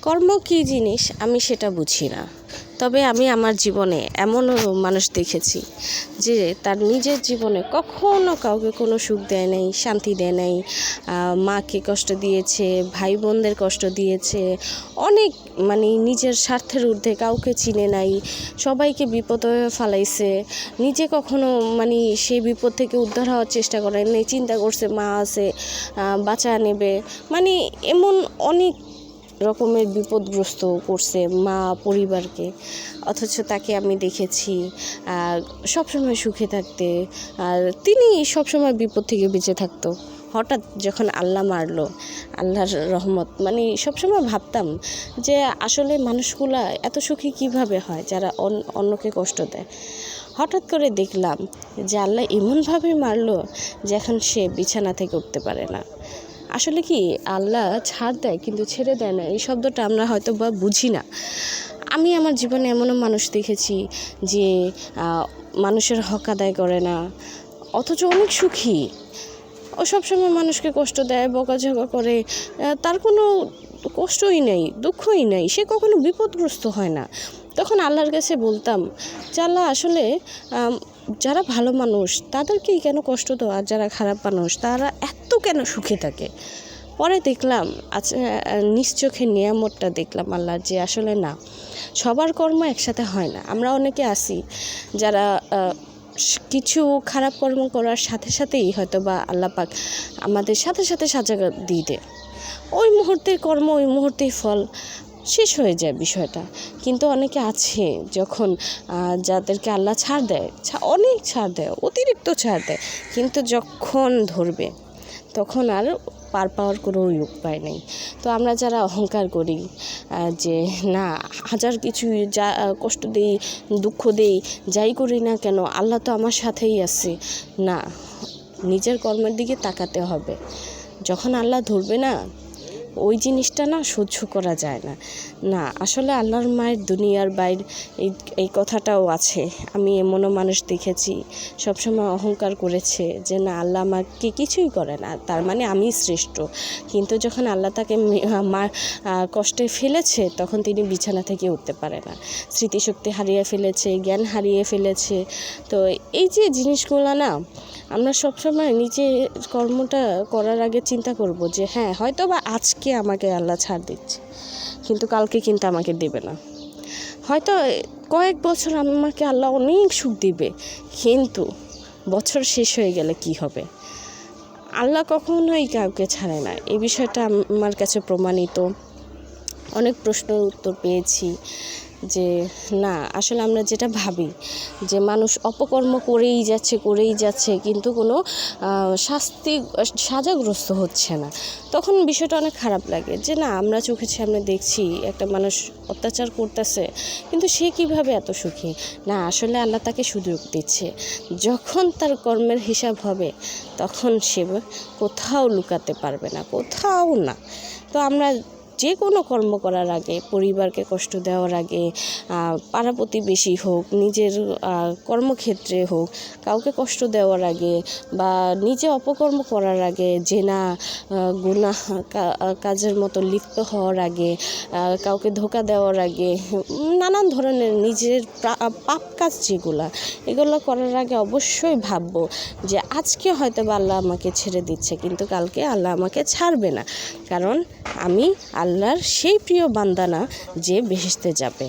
কর্ম কী জিনিস আমি সেটা বুঝি না। তবে আমি আমার জীবনে এমনও মানুষ দেখেছি যে তার নিজের জীবনে কখনো কাউকে কোনো সুখ দেয় নাই, শান্তি দেয় নাই, মাকে কষ্ট দিয়েছে, ভাই বোনদের কষ্ট দিয়েছে, অনেক নিজের স্বার্থের ঊর্ধ্বে কাউকে চিনে নাই, সবাইকে বিপদে ফেলাইছে, নিজে কখনো সেই বিপদ থেকে উদ্ধার হওয়ার চেষ্টা করে নাই, চিন্তা করছে মা আছে বাঁচা নেবে, এমন অনেক রকমের বিপদগ্রস্ত করছে মা পরিবারকে। অথচ তাকে আমি দেখেছি সবসময় সুখে থাকতে, আর তিনি সবসময় বিপদ থেকে বেঁচে থাকতো। হঠাৎ যখন আল্লাহ মারলো, আল্লাহর রহমত, সবসময় ভাবতাম যে আসলে মানুষগুলা এত সুখী কিভাবে হয় যারা অন্যকে কষ্ট দেয়। হঠাৎ করে দেখলাম যে আল্লাহ এমনভাবে মারলো যে এখন সে বিছানা থেকে উঠতে পারে না। আসলে কি আল্লাহ ছাড় দেয় কিন্তু ছেড়ে দেয় না, এই শব্দটা আমরা হয়তো বা বুঝি না। আমি আমার জীবনে এমনও মানুষ দেখেছি যে মানুষের হক আদায় করে না, অথচ অনেক সুখী। ও সবসময় মানুষকে কষ্ট দেয়, বকাঝকা করে, তার কোনো কষ্টই নেই, দুঃখই নেই, সে কখনো বিপদগ্রস্ত হয় না। তখন আল্লাহর কাছে বলতাম যে আল্লাহ আসলে যারা ভালো মানুষ তাদেরকেই কেন কষ্ট দাও, আর যারা খারাপ মানুষ তারা এত কেন সুখে থাকে। পরে দেখলাম আচ্ছা নিজ চোখে নিয়ামতটা দেখলাম আল্লাহর, যে আসলে না, সবার কর্ম একসাথে হয় না। আমরা অনেকে আছি যারা কিছু খারাপ কর্ম করার সাথে সাথেই হয়তো বা আল্লাহ পাক আমাদের সাথে সাথে সাজা দিয়ে দেয়, ওই মুহূর্তের কর্ম ওই মুহূর্তেই ফল শেষ হয়ে যায় বিষয়টা। কিন্তু অনেকে আছে যখন যাদেরকে আল্লাহ ছাড় দেয়, অনেক ছাড় দেয়, অতিরিক্ত ছাড় দেয়, কিন্তু যখন ধরবে তখন আর পার পাওয়ার কোনো উপায় নেই। তো আমরা যারা অহংকার করি যে না, হাজার কিছু যা কষ্ট দেই, দুঃখ দেই, যাই করি না কেন আল্লাহ তো আমার সাথেই আছে, না, নিজের কর্মের দিকে তাকাতে হবে। যখন আল্লাহ ধরবে না, ওই জিনিসটা না সহ্য করা যায় না। না, আসলে আল্লাহর মায়ের দুনিয়ার বাইরে এই কথাটাও আছে। আমি এমনও মানুষ দেখেছি সবসময় অহংকার করেছে যে না, আল্লাহ আমাকে কিছুই করে না, তার আমি শ্রেষ্ঠ। কিন্তু যখন আল্লাহ তাকে মার কষ্টে ফেলেছে তখন তিনি বিছানা থেকে উঠতে পারে না, স্মৃতিশক্তি হারিয়ে ফেলেছে, জ্ঞান হারিয়ে ফেলেছে। তো এই যে জিনিসগুলো না, আমরা সবসময় নিজে কর্মটা করার আগে চিন্তা করব যে হ্যাঁ, হয়তো বা আজকে আমাকে আল্লাহ ছাড় দিচ্ছে, কিন্তু কালকে কিন্তু আমাকে দেবে না। হয়তো কয়েক বছর আমাকে আল্লাহ অনেক সুখ দিবে, কিন্তু বছর শেষ হয়ে গেলে কি হবে? আল্লাহ কখনোই কাউকে ছাড়ে না। এই বিষয়টা আমার কাছে প্রমাণিত। অনেক প্রশ্নের উত্তর পেয়েছি যে না, আসলে আমরা যেটা ভাবি যে মানুষ অপকর্ম করেই যাচ্ছে কিন্তু কোনো সাজাগ্রস্ত হচ্ছে না, তখন বিষয়টা অনেক খারাপ লাগে যে না, আমরা চোখের সামনে দেখছি একটা মানুষ অত্যাচার করতেছে, কিন্তু সে কিভাবে এত সুখী? না, আসলে আল্লাহ তাকে সুযোগ দিচ্ছে। যখন তার কর্মের হিসাব হবে তখন সে কোথাও লুকাতে পারবে না, কোথাও না। তো আমরা যে কোনো কর্ম করার আগে, পরিবারকে কষ্ট দেওয়ার আগে, পাড়া প্রতিবেশী হোক, নিজের কর্মক্ষেত্রে হোক, কাউকে কষ্ট দেওয়ার আগে বা নিজে অপকর্ম করার আগে, জেনা গুনাহ কাজের মতো লিপ্ত হওয়ার আগে, কাউকে ধোঁকা দেওয়ার আগে, নানান ধরনের নিজের পাপ কাজ এগুলো করার আগে অবশ্যই ভাববো যে আজকে হয়তো বা আল্লাহ আমাকে ছেড়ে দিচ্ছে, কিন্তু কালকে আল্লাহ আমাকে ছাড়বে না, কারণ আমি আল্লাহর সেই প্রিয় বান্দা না যে বেহেশতে যাবে।